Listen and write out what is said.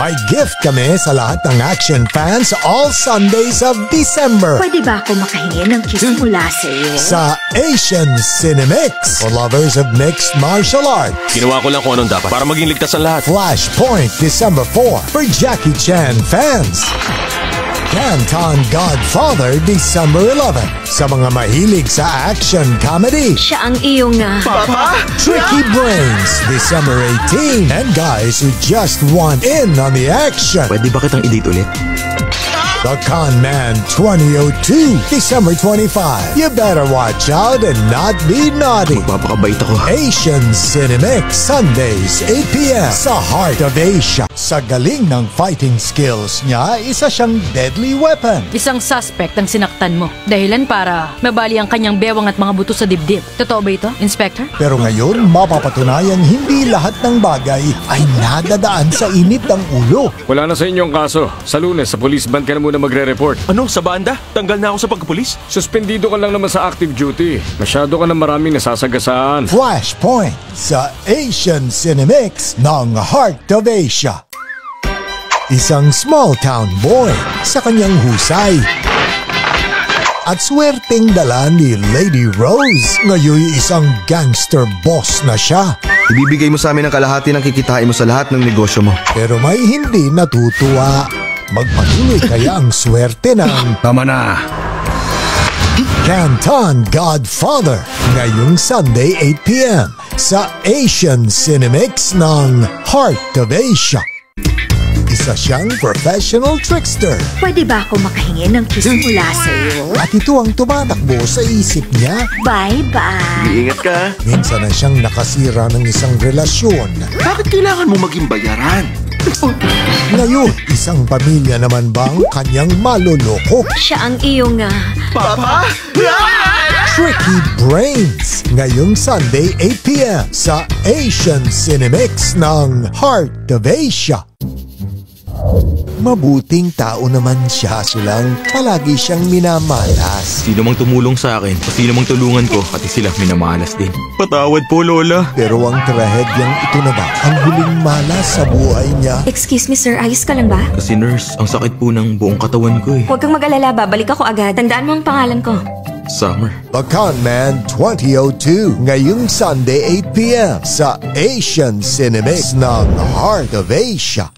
May gift kami sa lahat ng action fans all Sundays of December. Pwede ba ako makahingi ng kiss mula sa iyo? Sa Asian Cinemix for lovers of mixed martial arts. Ginawa ko lang kung anong dapat para maging ligtas ang lahat. Flashpoint December 4 for Jackie Chan fans. Canton Godfather December 11 sa mga mahilig sa action comedy. Siya ang iyong Papa? Tricky Brains December 18 and guys who just want in on the action. Pwede ba kitang i-date ulit? The Con Man 2002 December 25. You better watch out and not be naughty. Magpapakabait ako. Asian Cinemix Sundays 8 p.m. sa Heart of Asia. Sa galing ng fighting skills niya, isa siyang deadly weapon. Isang suspect ang sinaktan mo. Dahilan para mabali ang kanyang bewang at mga buto sa dibdib. Totoo ba ito, Inspector? Pero ngayon, mapapatunayan hindi lahat ng bagay ay nadadaan sa init ng ulo. Wala na sa inyong kaso. Sa Lunes, sa police band ka na muna magre-report. Ano? Sa banda? Tanggal na ako sa pagkapulis? Suspendido ka lang naman sa active duty. Masyado ka na maraming nasasagasaan. Flashpoint sa Asian Cinemix ng Heart of Asia. Isang small town boy sa kanyang husay. At swerteng dala ni Lady Rose. Ngayon isang gangster boss na siya. Ibibigay mo sa amin ang kalahati ng kikitain mo sa lahat ng negosyo mo. Pero may hindi natutuwa. Magpatuloy kaya ang swerte ng Tama na. Canton Godfather ngayong Sunday 8 p.m. sa Asian Cinemix ng Heart of Asia. Isa siyang professional trickster. Pwede ba ako makahingi ng kiss mula sa iyo? At ito ang tumatakbo sa isip niya. Bye-bye. Iingat ka. Minsan na siyang nakasira ng isang relasyon. Bakit kailangan mo maging bayaran? Ngayon, isang pamilya naman bang kanyang maloloko? Siya ang iyong Papa? Tricky Brains ngayong Sunday 8 p.m. sa Asian Cinemix ng Heart of Asia. Mabuting tao naman siya, Sulang. Palagi siyang minamalas. Sino mang tumulong sa akin o sino mang tulungan ko, pati sila minamalas din. Patawad po, Lola. Pero ang trahedyang ito na ba ang huling malas sa buhay niya? Excuse me sir, ayos ka lang ba? Kasi nurse, ang sakit po ng buong katawan ko eh. Huwag kang mag-alala, babalik ako agad. Tandaan mo ang pangalan ko. Summer. The Con Man 2002 ngayong Sunday 8 p.m. sa Asian Cinemix ng Heart of Asia.